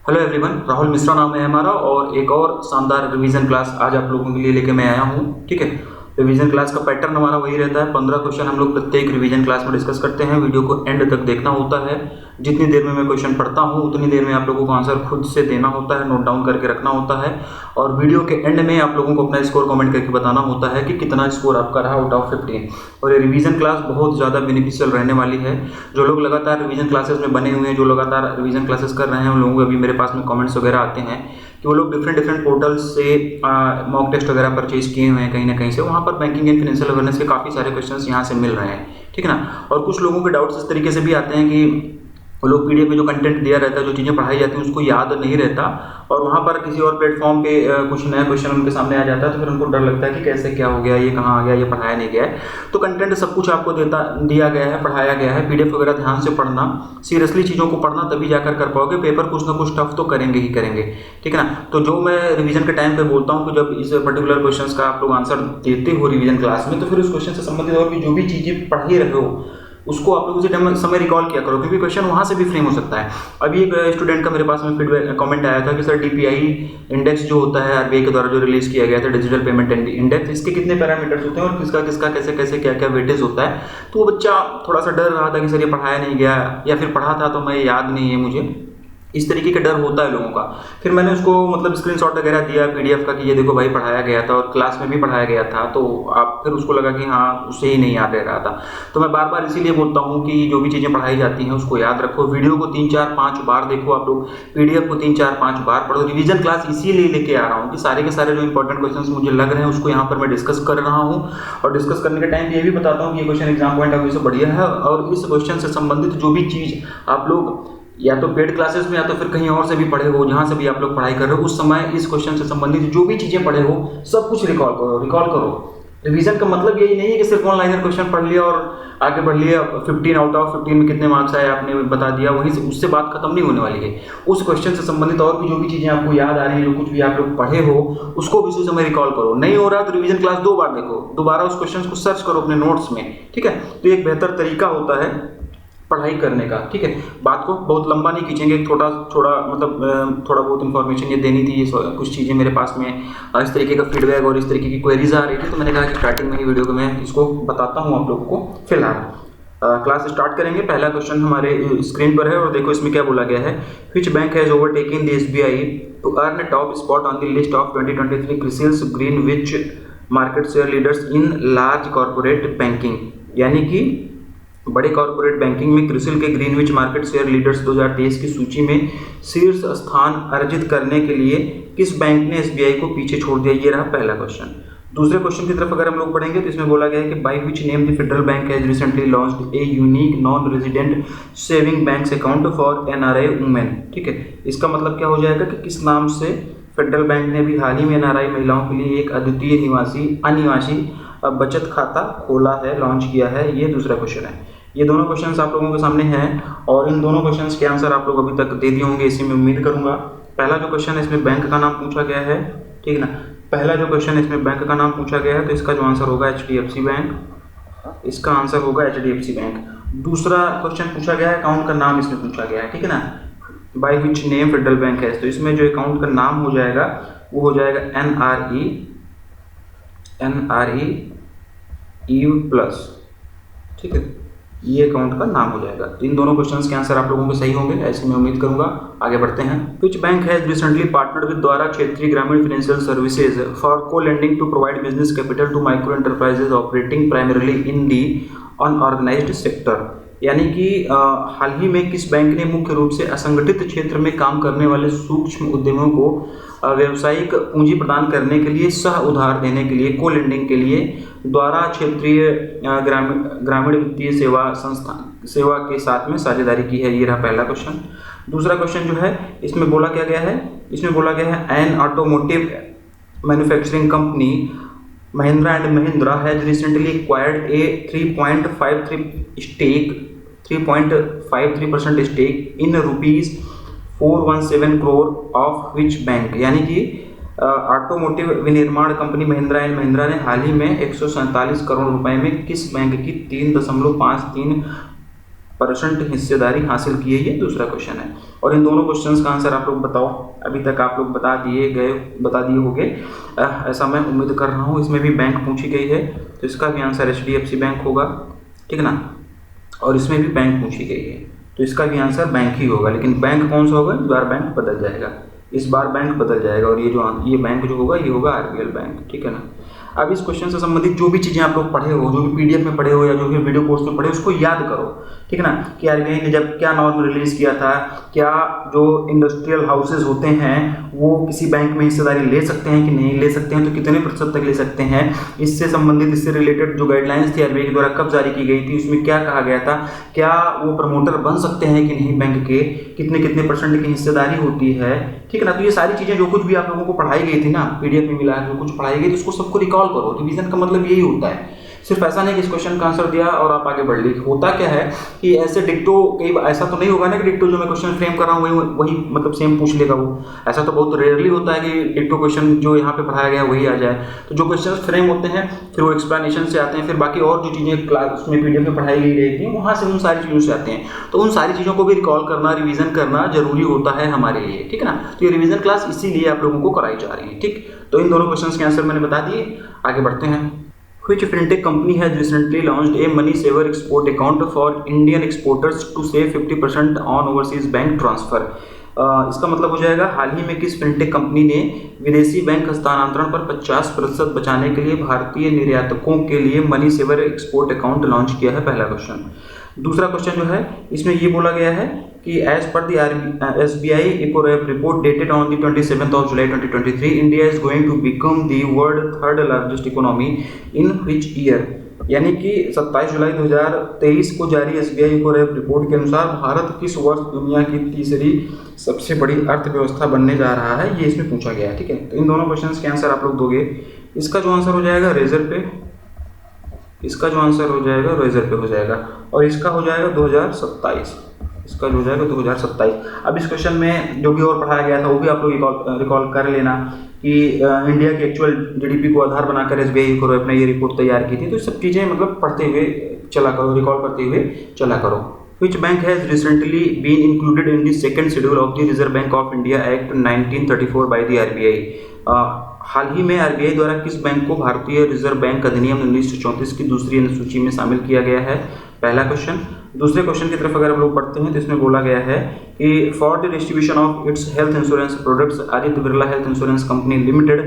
Hello everyone, Rahul Mishra नाम है हमारा और एक और शानदार रिवीजन क्लास आज आप लोगों के लिए लेके मैं आया हूँ। ठीक है, रिवीजन क्लास का पैटर्न हमारा वही रहता है। 15 क्वेश्चन हम लोग प्रत्येक रिवीजन क्लास में डिस्कस करते हैं। वीडियो को एंड तक देखना होता है। जितनी देर में मैं क्वेश्चन पढ़ता हूँ उतनी देर में आप लोगों को आंसर खुद से देना होता है, नोट डाउन करके रखना होता है और वीडियो के एंड में आप लोगों को अपना स्कोर कमेंट करके बताना होता है कि कितना स्कोर आपका रहा आउट ऑफ 15। और ये रिवीजन क्लास बहुत ज़्यादा बेनिफिशियल रहने वाली है। जो लोग लगातार रिवीजन क्लासेस में बने हुए हैं, जो लगातार रिवीजन क्लासेस कर रहे हैं, उन लोगों को अभी मेरे पास में कमेंट्स वगैरह आते हैं कि वो लोग डिफरेंट पोर्टल्स से मॉक टेस्ट वगैरह परचेज किए हुए हैं कहीं ना कहीं से। वहाँ पर बैंकिंग एंड फाइनेंशियल अवेयरनेस के काफ़ी सारे क्वेश्चंस यहाँ से मिल रहे हैं। ठीक है ना। और कुछ लोगों के डाउट्स इस तरीके से भी आते हैं कि वो लोग पीडीएफ में जो कंटेंट दिया रहता है, जो चीज़ें पढ़ाई जाती हैं उसको याद नहीं रहता और वहाँ पर किसी और प्लेटफॉर्म पे कुछ नया क्वेश्चन उनके सामने आ जाता है तो फिर उनको डर लगता है कि कैसे क्या हो गया, ये कहाँ आ गया, ये पढ़ाया नहीं गया है। तो कंटेंट सब कुछ आपको दिया गया है, पढ़ाया गया है। पीडीएफ वगैरह ध्यान से पढ़ना, सीरियसली चीज़ों को पढ़ना, तभी जाकर कर पाओगे। पेपर कुछ ना कुछ टफ तो करेंगे ही करेंगे। ठीक है ना। तो जो मैं रिवीजन के टाइम पे बोलता हूँ कि जब इस पर्टिकुलर क्वेश्चन का आप लोग आंसर देते हो रिवीजन क्लास में, तो फिर उस क्वेश्चन से संबंधित और भी जो भी चीज़ें पढ़ ही रहे हो उसको आप लोग उसी टाइम समय रिकॉल किया करो, क्योंकि क्वेश्चन वहाँ से भी फ्रेम हो सकता है। अभी एक स्टूडेंट का मेरे पास में फीडबैक कमेंट आया था कि सर डीपीआई इंडेक्स जो होता है आरबीआई के द्वारा जो रिलीज किया गया था, डिजिटल पेमेंट इंडेक्स, इसके कितने पैरामीटर्स होते हैं और किसका किसका कैसे कैसे क्या क्या वेटेज होता है। तो वो बच्चा थोड़ा सा डर रहा था कि सर ये पढ़ाया नहीं गया या फिर पढ़ा था तो मैं याद नहीं है मुझे। इस तरीके का डर होता है लोगों का। फिर मैंने उसको मतलब स्क्रीनशॉट वगैरह दिया पीडीएफ का कि ये देखो भाई पढ़ाया गया था और क्लास में भी पढ़ाया गया था। तो आप फिर उसको लगा कि हाँ उससे ही नहीं याद रह रहा था। तो मैं बार बार इसीलिए बोलता हूँ कि जो भी चीज़ें पढ़ाई जाती हैं उसको याद रखो। वीडियो को 3-4-5 बार देखो आप लोग, पीडीएफ को 3-4-5 बार पढ़ो। रिवीजन क्लास इसीलिए लेके आ रहा हूँ कि सारे के सारे जो इंपॉर्टेंट क्वेश्चन मुझे लग रहे हैं उसको यहाँ पर मैं डिस्कस कर रहा हूँ और डिस्कस करने के टाइम ये भी बताता हूँ कि ये question exam point of view से बढ़िया है और इस क्वेश्चन से संबंधित जो भी चीज़ आप लोग या तो पेड क्लासेस में या तो फिर कहीं और से भी पढ़े हो, जहाँ से भी आप लोग पढ़ाई कर रहे हो, उस समय इस क्वेश्चन से संबंधित जो भी चीज़ें पढ़े हो सब कुछ रिकॉल करो। रिवीजन का मतलब यही नहीं है कि सिर्फ ऑनलाइनर क्वेश्चन पढ़ लिया और आगे बढ़ लिया, 15 आउट ऑफ 15 में कितने मार्क्स आए आपने बता दिया, वहीं से उससे बात खत्म नहीं होने वाली है। उस क्वेश्चन से संबंधित और भी जो भी चीज़ें आपको याद आ रही हैं, जो कुछ भी आप लोग पढ़े हो उसको भी उसी समय रिकॉल करो। नहीं हो रहा तो रिवीजन क्लास 2 बार देखो, दोबारा उस क्वेश्चन को सर्च करो अपने नोट्स में। ठीक है, तो एक बेहतर तरीका होता है पढ़ाई करने का। ठीक है, बात को बहुत लंबा नहीं खींचेंगे, थोड़ा थोड़ा बहुत इन्फॉर्मेशन ये देनी थी। ये कुछ चीज़ें मेरे पास में इस तरीके का फीडबैक और इस तरीके की क्वेरीज आ रही थी, तो मैंने कहा कि स्टार्टिंग में ही वीडियो को मैं इसको बताता हूँ आप लोगों को। फिलहाल क्लास स्टार्ट करेंगे। पहला क्वेश्चन हमारे स्क्रीन पर है और देखो इसमें क्या बोला गया है। Which bank has overtaken the SBI to earn top spot on the list of 2023 CRISIL's Greenwich market share leaders in large corporate banking. यानी कि बड़े कॉर्पोरेट बैंकिंग में क्रिसिल के ग्रीनविच मार्केट शेयर लीडर्स 2023 की सूची में शीर्ष स्थान अर्जित करने के लिए किस बैंक ने एसबीआई को पीछे छोड़ दिया। ये रहा पहला क्वेश्चन। दूसरे क्वेश्चन की तरफ अगर हम लोग पढ़ेंगे तो इसमें बोला गया है कि by which name the federal bank has recently launched a unique non resident saving bank account for NRI women. ठीक है, इसका मतलब क्या हो जाएगा कि किस नाम से फेडरल बैंक ने भी हाल ही में एनआरआई महिलाओं के लिए एक अद्वितीय अनिवासी बचत खाता खोला है, लॉन्च किया है। ये दूसरा क्वेश्चन है। ये दोनों क्वेश्चंस आप लोगों के सामने हैं और इन दोनों क्वेश्चंस के आंसर आप लोग अभी तक दे दिए होंगे, इसी में उम्मीद करूंगा। पहला जो क्वेश्चन है इसमें बैंक का नाम पूछा गया है। ठीक है ना, पहला जो क्वेश्चन है इसमें बैंक का नाम पूछा गया है तो इसका जो आंसर होगा एचडीएफसी बैंक। इसका आंसर होगा एचडीएफसी बैंक। दूसरा क्वेश्चन पूछा गया है, अकाउंट का नाम इसमें पूछा गया है। ठीक है ना, by which name federal bank है, तो इसमें जो अकाउंट का नाम हो जाएगा वो हो जाएगा एनआरई प्लस। ठीक है, ये अकाउंट का नाम हो जाएगा। इन दोनों क्वेश्चंस के आंसर आप लोगों के सही होंगे, ऐसे मैं उम्मीद करूंगा। आगे बढ़ते हैं। Which bank has recently partnered with द्वारा क्षेत्रीय ग्रामीण financial services for co lending to provide business capital to micro enterprises operating primarily in the unorganized sector. यानी कि हाल ही में किस बैंक ने मुख्य रूप से असंगठित क्षेत्र में काम करने वाले सूक्ष्म उद्यमों को व्यावसायिक पूंजी प्रदान करने के लिए, सह उधार देने के लिए, को लेंडिंग के लिए द्वारा क्षेत्रीय ग्रामीण वित्तीय सेवा के साथ में साझेदारी की है। ये रहा पहला क्वेश्चन। दूसरा क्वेश्चन जो है इसमें बोला क्या गया है, इसमें बोला गया है an automotive manufacturing company Mahindra and Mahindra has recently acquired a 3.53% stake in rupees 417 crore of which bank. यानी कि ऑटोमोटिव विनिर्माण कंपनी महिंद्रा एंड महिंद्रा ने हाल ही में 147 करोड़ रुपए में किस बैंक की 3.53 % हिस्सेदारी हासिल की है, ये दूसरा क्वेश्चन है। और इन दोनों क्वेश्चंस का आंसर आप लोग बताओ। अभी तक आप लोग बता दिए होंगे, ऐसा मैं उम्मीद कर रहा हूँ। इसमें भी बैंक पूछी गई है, तो इसका भी आंसर HDFC बैंक होगा, ठीक है ना। और इसमें भी बैंक पूछी गई है, तो इसका भी आंसर बैंक ही होगा। लेकिन बैंक कौन सा होगा, इस बार बैंक बदल जाएगा, इस बार बैंक बदल जाएगा। और ये बैंक जो होगा, ये होगा RBL बैंक, ठीक है ना। अब इस क्वेश्चन से संबंधित जो भी चीज़ें आप लोग पढ़े हो, जो भी PDF में पढ़े हो या जो भी वीडियो कोर्स में पढ़े हो, उसको याद करो, ठीक है ना। कि RBI ने जब क्या नॉर्म रिलीज किया था, क्या जो इंडस्ट्रियल हाउसेज होते हैं वो किसी बैंक में हिस्सेदारी ले सकते हैं कि नहीं ले सकते हैं, तो कितने % तक ले सकते हैं, इससे संबंधित, इससे रिलेटेड जो गाइडलाइंस थी RBI के द्वारा कब जारी की गई थी, उसमें क्या कहा गया था, क्या वो प्रमोटर बन सकते हैं कि नहीं बैंक के, कितने % की हिस्सेदारी होती है, ठीक है ना। तो ये सारी चीज़ें जो कुछ भी आप लोगों को पढ़ाई गई थी ना, PDF में मिला जो कुछ पढ़ाई गई थी, उसको सबको रिकॉल करो। रिवीजन का मतलब यही होता है, सिर्फ ऐसा नहीं कि इस क्वेश्चन का आंसर दिया और आप आगे बढ़ ली। होता क्या है कि ऐसे डिक्टो, कई ऐसा तो नहीं होगा ना कि डिक्टो जो मैं क्वेश्चन फ्रेम कर रहा हूँ वही मतलब सेम पूछ लेगा वो। ऐसा तो बहुत रेयरली होता है कि डिक्टो क्वेश्चन जो यहाँ पे पढ़ाया गया वही आ जाए। तो जो क्वेश्चन फ्रेम होते हैं फिर वो एक्सप्लेनेशन से आते हैं, फिर बाकी और जो चीज़ें क्लास उसमें PDF में पढ़ाई गई रहेगी वहाँ से उन सारी चीज़ों से आते हैं। तो उन सारी चीज़ों को भी रिकॉल करना, रिवीजन करना जरूरी होता है हमारे लिए, ठीक है ना। तो ये रिवीजन क्लास इसीलिए आप लोगों को कराई जा रही है, ठीक। तो इन दोनों क्वेश्चन के आंसर मैंने बता दिए, आगे बढ़ते हैं। Which fintech company has recently launched a money saver export account for Indian exporters to save 50% on overseas bank transfer? इसका मतलब हो जाएगा, हाल ही में किस फिनटेक कंपनी ने विदेशी बैंक हस्तांतरण पर 50% बचाने के लिए भारतीय निर्यातकों के लिए money saver export account launch किया है, पहला क्वेश्चन। दूसरा क्वेश्चन जो है इसमें ये बोला गया है कि एज पर the SBI EcoRep report dated on the 27th of July 2023, India is going to become the world third largest economy in which year? यानी कि 27 जुलाई 2023 को जारी SBI EcoRep रिपोर्ट के अनुसार भारत किस वर्ष दुनिया की तीसरी सबसे बड़ी अर्थव्यवस्था बनने जा रहा है, ये इसमें पूछा गया है, ठीक है। तो इन दोनों क्वेश्चंस के आंसर आप लोग दोगे। इसका जो आंसर हो जाएगा रेजर पे, इसका जो आंसर हो जाएगा रेजर पे हो जाएगा, और इसका हो जाएगा 2027, इसका जो हो जाएगा 2027। अब इस क्वेश्चन में जो भी और पढ़ाया गया था वो भी आप लोग रिकॉल कर लेना कि इंडिया की एक्चुअल GDP को आधार बनाकर SBI EcoRep ने ये रिपोर्ट तैयार की थी। तो सब चीज़ें मतलब पढ़ते हुए चला करो, रिकॉल करते हुए चला करो। Which bank has recently been included in the second schedule of the Reserve Bank of India Act 1934 by the RBI? हाल ही में RBI द्वारा किस बैंक को भारतीय रिजर्व बैंक अधिनियम 1934 की दूसरी अनुसूची में शामिल किया गया है, पहला क्वेश्चन। दूसरे क्वेश्चन की तरफ अगर हम लोग पढ़ते हैं तो इसमें बोला गया है कि for the distribution of its health insurance products Aditya Birla health insurance company limited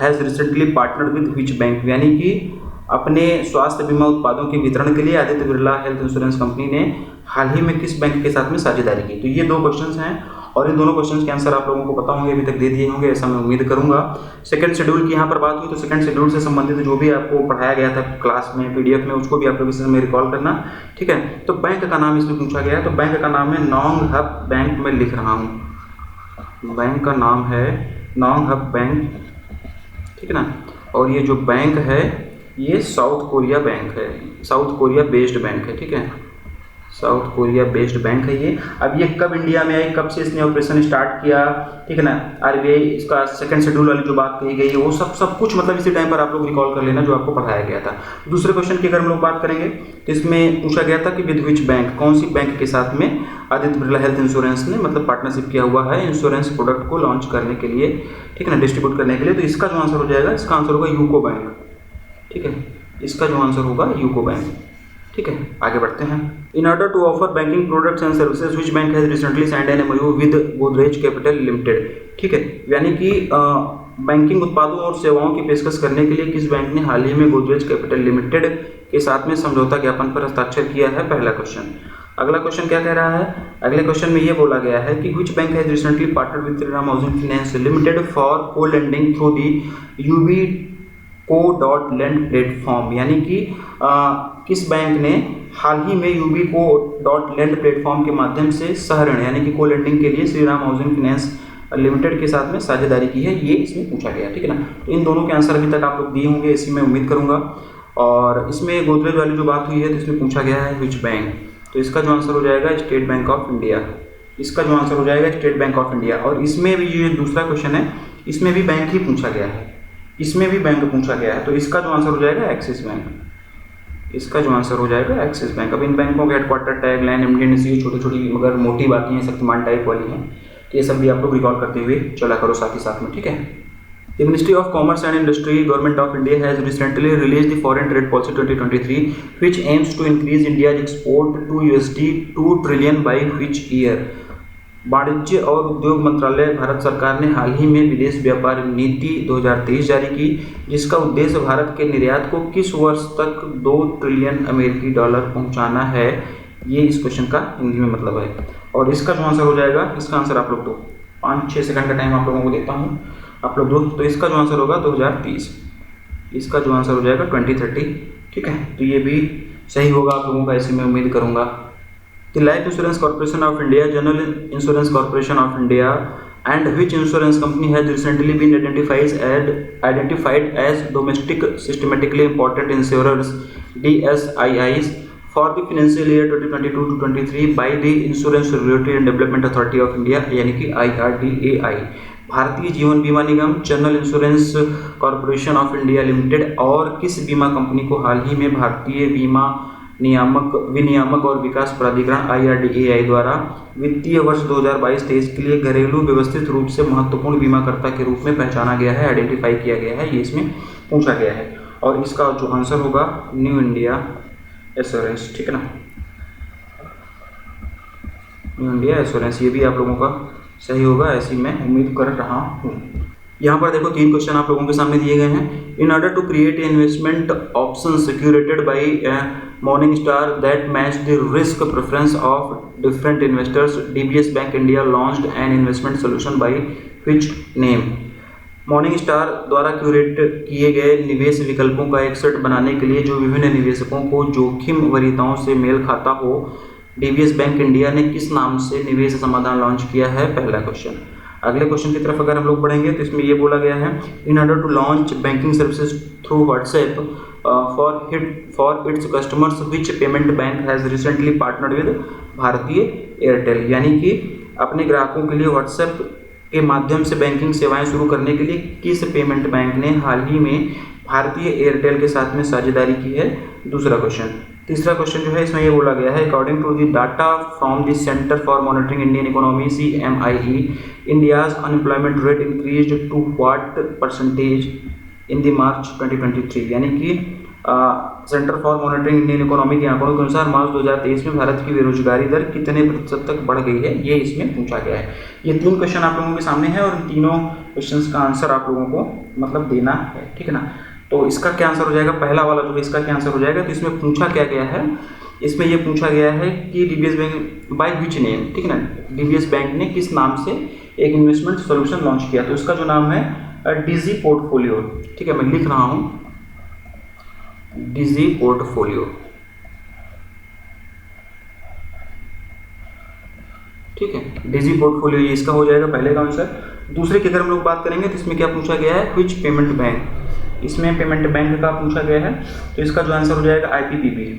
has recently partnered with which bank? यानी कि अपने स्वास्थ्य बीमा उत्पादों के वितरण के लिए Aditya Birla health insurance company ने हाल ही में किस बैंक के साथ में साझेदारी की? तो ये दो क्वेश्चंस हैं और इन दोनों क्वेश्चंस के आंसर आप लोगों को पता होंगे, अभी तक दे दिए होंगे ऐसा मैं उम्मीद करूंगा। सेकंड शेड्यूल की यहाँ पर बात हुई तो सेकंड शेड्यूल से संबंधित जो भी आपको पढ़ाया गया था क्लास में PDF में, उसको भी आप लोग इस समय रिकॉल करना, ठीक है। तो बैंक का नाम इसमें पूछा गया है, तो बैंक का नाम है नॉन्ग हब बैंक, मैं लिख रहा हूँ, बैंक का नाम है नॉन्ग हब बैंक, ठीक है ना। और ये जो बैंक है ये साउथ कोरिया बैंक है, साउथ कोरिया बेस्ड बैंक है, ठीक है, साउथ कोरिया बेस्ड बैंक है ये। अब ये कब इंडिया में आई, कब से इसने ऑपरेशन स्टार्ट किया, ठीक है ना। RBI इसका सेकंड शेड्यूल वाली जो बात कही गई है वो सब कुछ मतलब इसी टाइम पर आप लोग रिकॉल कर लेना जो आपको पढ़ाया गया था। दूसरे क्वेश्चन की अगर हम लोग बात करेंगे तो इसमें पूछा गया था कि विद विच बैंक, कौन सी बैंक के साथ में आदित्य बिरला हेल्थ इंश्योरेंस ने मतलब पार्टनरशिप किया हुआ है इंश्योरेंस प्रोडक्ट को लॉन्च करने के लिए, ठीक है ना, डिस्ट्रीब्यूट करने के लिए। तो इसका जो आंसर हो जाएगा, इसका आंसर होगा यूको बैंक, ठीक है, इसका जो आंसर होगा यूको बैंक, ठीक है। आगे बढ़ते हैं। In order to offer banking products and services which bank has recently signed an MOU with Godrej capital limited, ठीक है। यानी कि बैंकिंग उत्पादों और सेवाओं की पेशकश करने के लिए किस बैंक ने हाल ही में गोदरेज कैपिटल लिमिटेड के साथ में समझौता ज्ञापन पर हस्ताक्षर किया है, पहला क्वेश्चन। अगला क्वेश्चन क्या कह रहा है, अगले क्वेश्चन में ये बोला गया है कि which bank has recently partnered with Shriram housing finance limited for co lending through the UBCO.lend platform. यानी कि किस बैंक ने हाल ही में UBCO.lend प्लेटफॉर्म के माध्यम से सहऋण यानी कि को लेंडिंग के लिए श्रीराम हाउसिंग फाइनेंस लिमिटेड के साथ में साझेदारी की है, ये इसमें पूछा गया, ठीक है ना। तो इन दोनों के आंसर अभी तक आप लोग दिए होंगे ऐसी मैं उम्मीद करूंगा। और इसमें गोदरेज वाली जो बात हुई है तो इसमें पूछा गया है विच बैंक, तो इसका जो आंसर हो जाएगा स्टेट बैंक ऑफ इंडिया, इसका जो आंसर हो जाएगा स्टेट बैंक ऑफ इंडिया। और इसमें भी ये दूसरा क्वेश्चन है, इसमें भी बैंक ही पूछा गया है, इसमें भी बैंक पूछा गया है, तो इसका जो आंसर हो जाएगा एक्सिस बैंक, इसका जो आंसर हो जाएगा एक्सिस बैंक। अब इन बैंकों के हेडक्वार्टर, टैग लाइन, एमडी, सी छोटी छोटी मगर मोटी बातें हैं, शक्तिमान टाइप वाली हैं, तो ये सब भी आप लोग रिकॉर्ड करते हुए चला करो साथ ही साथ में, ठीक है। The Ministry of Commerce and Industry, Government of India has recently released the Foreign Trade Policy 2023, which aims to increase India's export to $2 trillion by which year? वाणिज्य और उद्योग मंत्रालय भारत सरकार ने हाल ही में विदेश व्यापार नीति 2023 जारी की, जिसका उद्देश्य भारत के निर्यात को किस वर्ष तक $2 ट्रिलियन अमेरिकी डॉलर पहुंचाना है। ये इस क्वेश्चन का हिंदी में मतलब है। और इसका जो आंसर हो जाएगा, इसका आंसर आप लोग दो, 5-6 सेकंड का टाइम आप लोगों को देता हूँ, आप लोग दो। तो इसका जो आंसर होगा 2030, इसका जो आंसर हो जाएगा 2030, ठीक है। तो ये भी सही होगा आप लोगों का, ऐसे मैं उम्मीद करूंगा। The life insurance corporation of India, general insurance corporation of India and which insurance company has recently been identified as domestic systemically important insurers DSIIs for the financial year 2022 to 23 by the Insurance Regulatory and Development Authority of India, यानी कि IRDAI। भारतीय जीवन बीमा निगम, general insurance corporation of India limited और किस बीमा company को हाल ही में भारतीय बीमा विनियामक और विकास प्राधिकरण IRDAI द्वारा वित्तीय वर्ष 2022-23 के लिए घरेलू व्यवस्थित रूप से महत्वपूर्ण बीमाकर्ता के रूप में पहचाना गया है, आइडेंटिफाई किया गया है, ये इसमें पूछा गया है। और इसका जो आंसर होगा न्यू इंडिया एश्योरेंस, ठीक है ना, न्यू इंडिया एश्योरेंस, ये भी आप लोगों का सही होगा, ऐसी मैं उम्मीद कर रहा हूँ। यहाँ पर देखो 3 क्वेश्चन आप लोगों के सामने दिए गए हैं। In order to create investment option curated by Morningstar that match the risk preference of different investors, DBS Bank India launched an investment solution by which name? Morningstar द्वारा क्यूरेट किए गए निवेश विकल्पों का एक सेट बनाने के लिए जो विभिन्न निवेशकों को जोखिम वरीयताओं से मेल खाता हो, DBS बैंक इंडिया ने किस नाम से निवेश समाधान लॉन्च किया है, पहला क्वेश्चन। अगले क्वेश्चन की तरफ अगर हम लोग बढ़ेंगे तो इसमें ये बोला गया है, in order to launch banking services through WhatsApp for its customers which payment bank has recently partnered with Bharti Airtel, यानी कि अपने ग्राहकों के लिए व्हाट्सएप के माध्यम से बैंकिंग सेवाएं शुरू करने के लिए किस पेमेंट बैंक ने हाल ही में भारतीय एयरटेल के साथ में साझेदारी की है, दूसरा क्वेश्चन। तीसरा क्वेश्चन जो है इसमें ये बोला गया है, according to the data from the centre for monitoring Indian economy CMIE, India's unemployment rate increased to what percentage in the March 2023, यानी कि centre for monitoring Indian economy के आंकड़ों के अनुसार मार्च 2023 में भारत की बेरोजगारी दर कितने प्रतिशत तक बढ़ गई है, ये इसमें पूछा गया है। ये 3 क्वेश्चन आप लोगों के सामने है और इन तीनों क्वेश्चंस का आंसर आप लोगों को मतलब देना है, ठीक है ना। तो इसका क्या आंसर हो जाएगा, पहला वाला जो है इसका क्या आंसर हो जाएगा, तो इसमें पूछा क्या गया है, इसमें ये पूछा गया है कि DBS bank by which name, ठीक है ना, DBS बैंक ने किस नाम से एक इन्वेस्टमेंट सोल्यूशन लॉन्च किया, तो इसका जो नाम है डिजी पोर्टफोलियो, ठीक है, मैं लिख रहा हूँ डिजी पोर्टफोलियो, ठीक है, डिजी पोर्टफोलियो ये इसका हो जाएगा पहले का आंसर। दूसरे की अगर हम लोग बात करेंगे तो इसमें क्या पूछा गया है, व्हिच पेमेंट बैंक, इसमें पेमेंट बैंक का पूछा गया है, तो इसका जो आंसर हो जाएगा IPPB,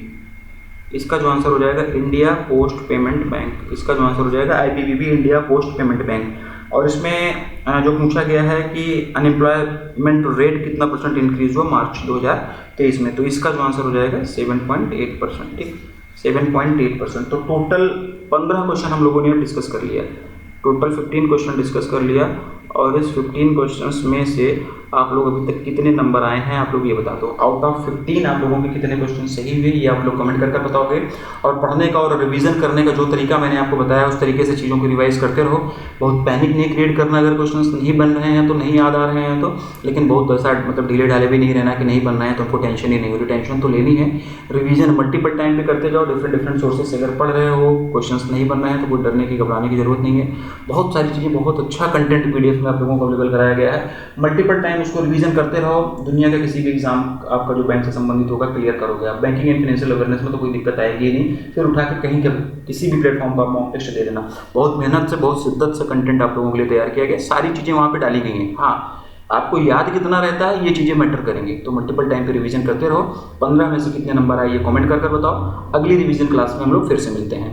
इसका जो आंसर हो जाएगा इंडिया पोस्ट पेमेंट बैंक, इसका जो आंसर हो जाएगा IPPB India post payment bank. और इसमें जो पूछा गया है कि अनएम्प्लॉयमेंट रेट कितना परसेंट इंक्रीज हुआ मार्च 2023 में, तो इसका जो आंसर हो जाएगा 7.8%, ठीक, 7.8%। तो टोटल 15 क्वेश्चन हम लोगों ने डिस्कस कर लिया, टोटल 15 क्वेश्चन डिस्कस कर लिया, और इस 15 क्वेश्चंस में से आप लोग अभी तक कितने नंबर आए हैं आप लोग ये बता दो। आउट ऑफ 15 आप लोगों के कितने क्वेश्चन सही हुए ये आप लोग कमेंट करके बताओगे। और पढ़ने का और रिवीजन करने का जो तरीका मैंने आपको बताया उस तरीके से चीज़ों को रिवाइज करते रहो। बहुत पैनिक नहीं क्रिएट करना, अगर क्वेश्चन नहीं बन रहे हैं तो, नहीं याद आ रहे हैं तो, लेकिन बहुत ऐसा मतलब ढीले ढाले भी नहीं रहना कि नहीं बनना है तो आपको टेंशन ही नहीं हो रही, टेंशन तो लेनी है। रिवीजन मल्टीपल टाइम पे करते जाओ, डिफरेंट सोर्सेज से अगर पढ़ रहे हो, क्वेश्चन नहीं बन रहे हैं तो कोई डरने की घबराने की जरूरत नहीं है। बहुत सारी चीज़ें, बहुत अच्छा कंटेंट PDF में आप लोगों को अवेलेबल कराया गया है, मल्टीपल टाइम उसको रिवीजन करते रहो। दुनिया का किसी भी एग्जाम आपका जो बैंक से संबंधित होगा क्लियर करोगे आप। बैंकिंग एंड फाइनेंशियल अवेयरनेस में तो कोई दिक्कत आएगी नहीं, फिर उठा के कहीं किसी भी प्लेटफॉर्म पर मॉक टेस्ट दे देना। बहुत मेहनत से, बहुत शिद्दत से कंटेंट आप लोगों के लिए तैयार किया गया, सारी चीज़ें वहाँ पे डाली गई हैं। हाँ, आपको याद कितना रहता है ये चीज़ें मैटर करेंगी, तो मल्टीपल टाइम पे रिवीजन करते रहो। 15 में से कितने नंबर आए ये कमेंट कर बताओ। अगली रिवीजन क्लास में हम लोग फिर से मिलते हैं।